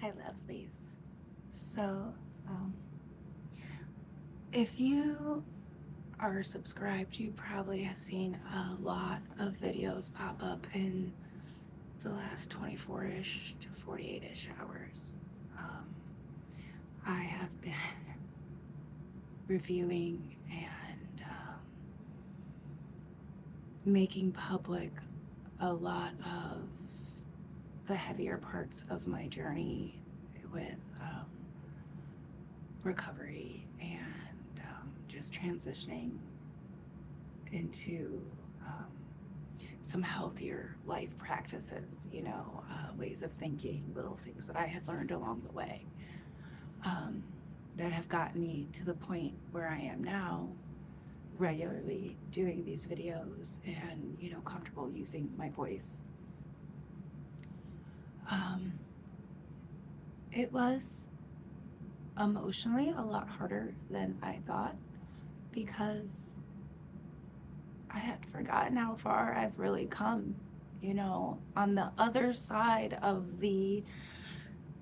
Hi, lovelies. So, um, if you are subscribed, you probably have seen a lot of videos pop up in the last 24-ish to 48-ish hours. Um, I have been reviewing and making public a lot of the heavier parts of my journey with recovery and just transitioning into um, some healthier life practices, ways of thinking, little things that I had learned along the way um, that have gotten me to the point where I am now, regularly doing these videos and, comfortable using my voice. Um, it was emotionally a lot harder than I thought because I had forgotten how far I've really come, on the other side of the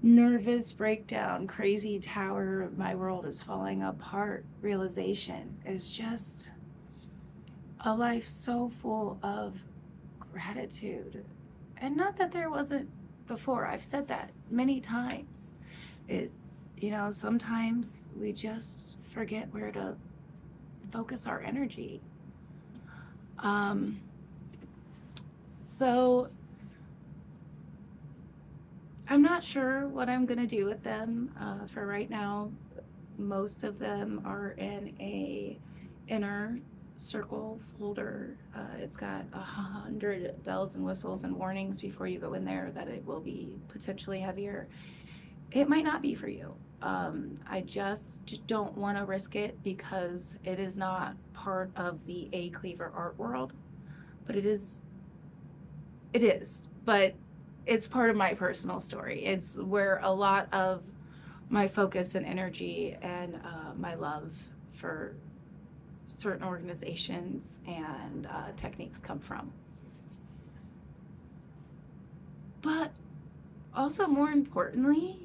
nervous breakdown, crazy tower, my world is falling apart realization is just a life so full of gratitude. And not that there wasn't before, I've said that many times. It, sometimes we just forget where to focus our energy. Um, so I'm not sure what I'm going to do with them. For right now, most of them are in a inner circle folder. It's got 100 bells and whistles and warnings before you go in there that it will be potentially heavier. It might not be for you. I just don't want to risk it because it is not part of the A Cleaver art world, but it is. It is, but it's part of my personal story. It's where a lot of my focus and energy and my love for certain organizations and techniques come from. But also, more importantly,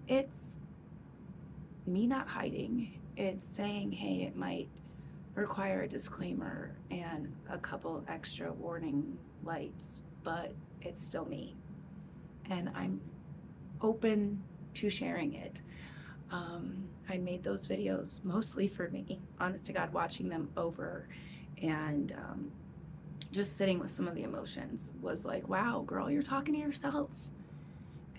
it's me not hiding. It's saying, hey, it might require a disclaimer and a couple extra warning lights, but it's still me. And I'm open to sharing it. I made those videos mostly for me, honest to God, watching them over and just sitting with some of the emotions was like, wow, girl, you're talking to yourself.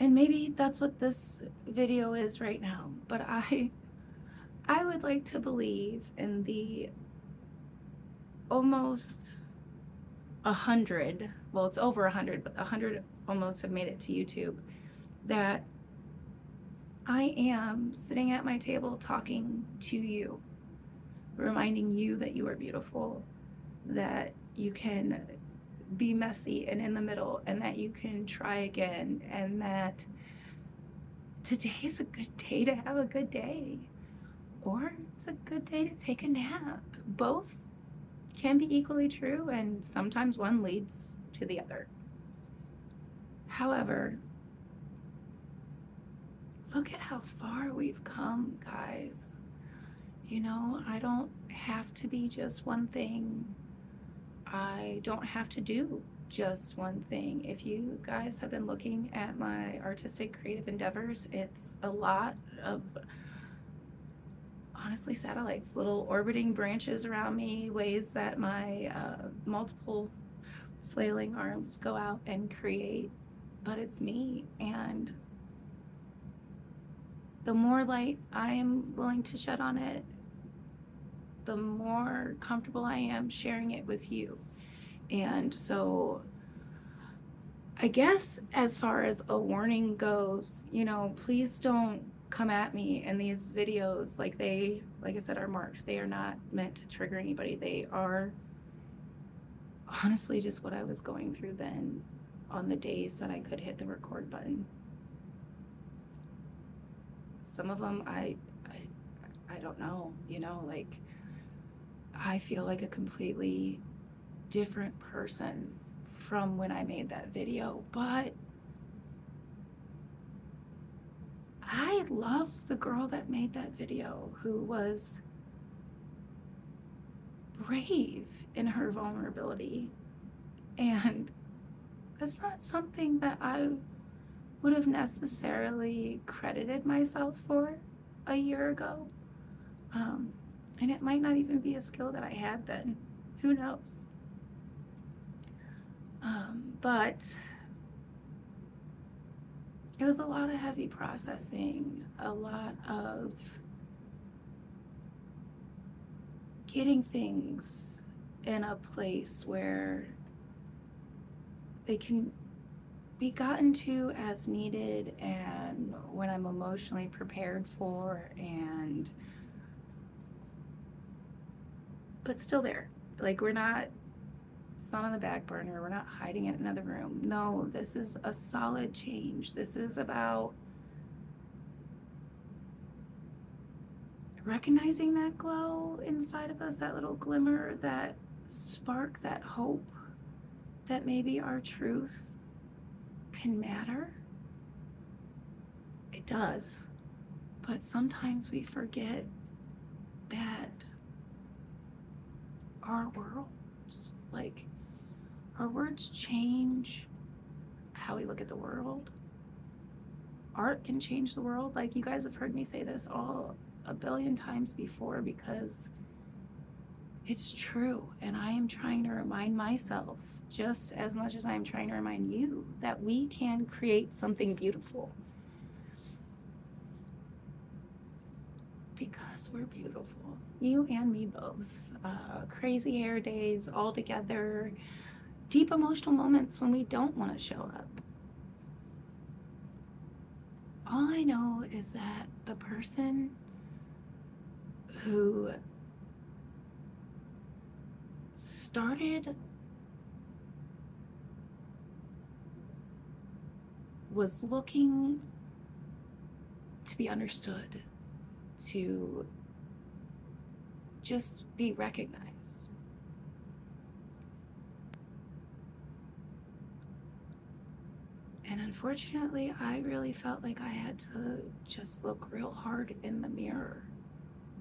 And maybe that's what this video is right now. But I would like to believe in the almost 100, well, it's over 100, but 100 almost have made it to YouTube, that I am sitting at my table talking to you, reminding you that you are beautiful, that you can be messy and in the middle, and that you can try again, and that today is a good day to have a good day, or it's a good day to take a nap. Both can be equally true, and sometimes one leads to the other. However, look at how far we've come, guys. I don't have to be just one thing. I don't have to do just one thing. If you guys have been looking at my artistic creative endeavors, it's a lot of honestly satellites, little orbiting branches around me, ways that my multiple flailing arms go out and create. But it's me. And the more light I am willing to shed on it, the more comfortable I am sharing it with you. And so I guess as far as a warning goes, please don't come at me in these videos like I said, are marked. They are not meant to trigger anybody. They are honestly just what I was going through then on the days that I could hit the record button. Some of them I don't know, like I feel like a completely different person from when I made that video, but I love the girl that made that video who was brave in her vulnerability. And that's not something that I would have necessarily credited myself for a year ago. Um, and it might not even be a skill that I had then. Who knows? But it was a lot of heavy processing, a lot of getting things in a place where they can be gotten to as needed and when I'm emotionally prepared for, and but still there. Like, we're not, it's not on the back burner, we're not hiding it in another room. No, this is a solid change. This is about recognizing that glow inside of us, that little glimmer, that spark, that hope that maybe our truth can matter. It does. But sometimes we forget that our words, like, our words change how we look at the world. Art can change the world. Like, you guys have heard me say this all a billion times before because it's true. And I am trying to remind myself, just as much as I'm trying to remind you, that we can create something beautiful. Because we're beautiful. You and me both. Crazy hair days all together, deep emotional moments when we don't want to show up. All I know is that the person who started was looking to be understood, to just be recognized. And unfortunately, I really felt like I had to just look real hard in the mirror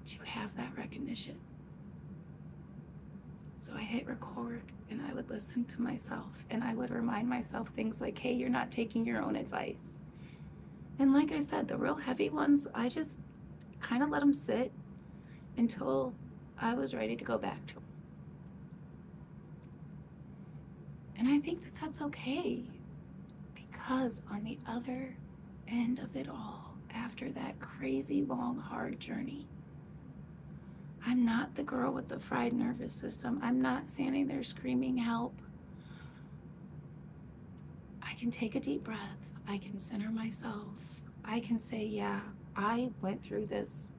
to have that recognition. So I hit record and I would listen to myself and I would remind myself things like, hey, you're not taking your own advice. And like I said, the real heavy ones, I just kind of let them sit until I was ready to go back to them. And I think that that's okay, because on the other end of it all, after that crazy long, hard journey, I'm not the girl with the fried nervous system. I'm not standing there screaming help. I can take a deep breath. I can center myself. I can say, yeah, I went through this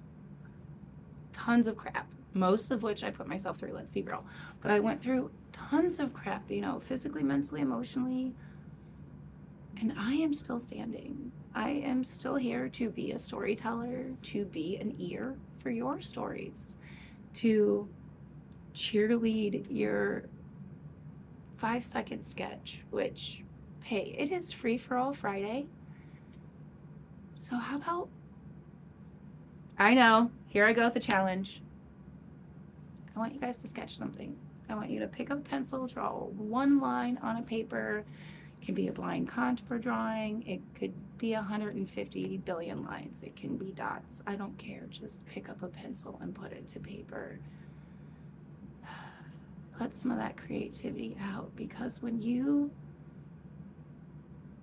tons of crap, most of which I put myself through, let's be real. But I went through tons of crap, physically, mentally, emotionally, and I am still standing. I am still here to be a storyteller, to be an ear for your stories, to cheerlead your 5-second sketch, which, hey, it is free for all Friday. So how about, I know, here I go with the challenge. I want you guys to sketch something. I want you to pick up a pencil, draw one line on a paper. It can be a blind contour drawing. It could be 150 billion lines. It can be dots. I don't care. Just pick up a pencil and put it to paper. Let some of that creativity out, because when you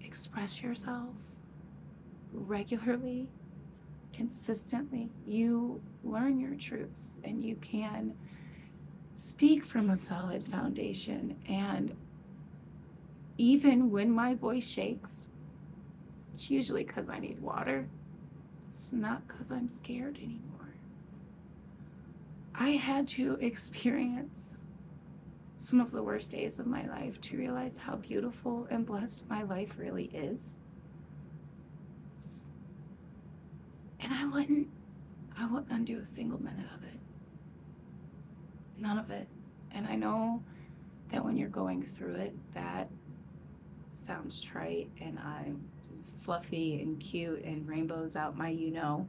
express yourself regularly, consistently, you learn your truth and you can speak from a solid foundation. And even when my voice shakes, it's usually because I need water. It's not because I'm scared anymore. I had to experience some of the worst days of my life to realize how beautiful and blessed my life really is. And I wouldn't undo a single minute of it. None of it. And I know that when you're going through it, that sounds trite, and I'm fluffy and cute and rainbows out my you know.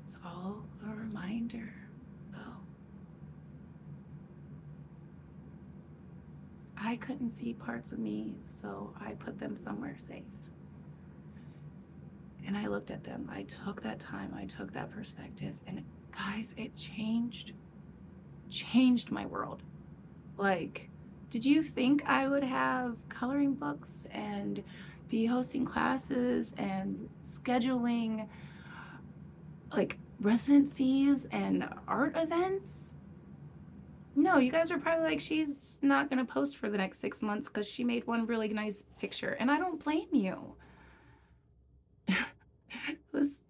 It's all a reminder, though. I couldn't see parts of me, so I put them somewhere safe. And I looked at them. I took that time, I took that perspective, and guys, it changed my world. Like, did you think I would have coloring books and be hosting classes and scheduling like residencies and art events? No, you guys are probably like, she's not going to post for the next 6 months because she made one really nice picture. And I don't blame you. it was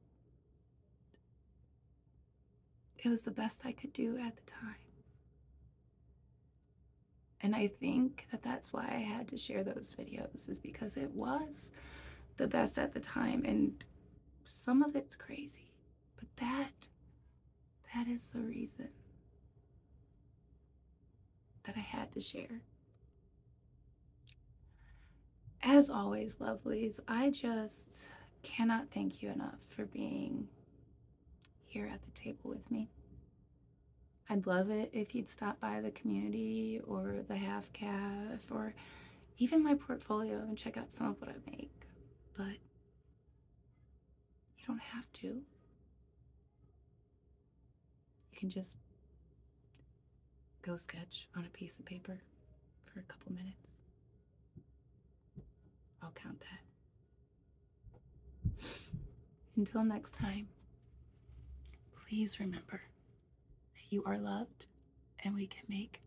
it was the best I could do at the time. And I think that that's why I had to share those videos, is because it was the best at the time. And some of it's crazy, but that is the reason that I had to share. As always, lovelies, I just cannot thank you enough for being here at the table with me. I'd love it if you'd stop by the community or the half calf or even my portfolio and check out some of what I make. But you don't have to. You can just go sketch on a piece of paper for a couple minutes. I'll count that. Until next time, please remember that you are loved and we can make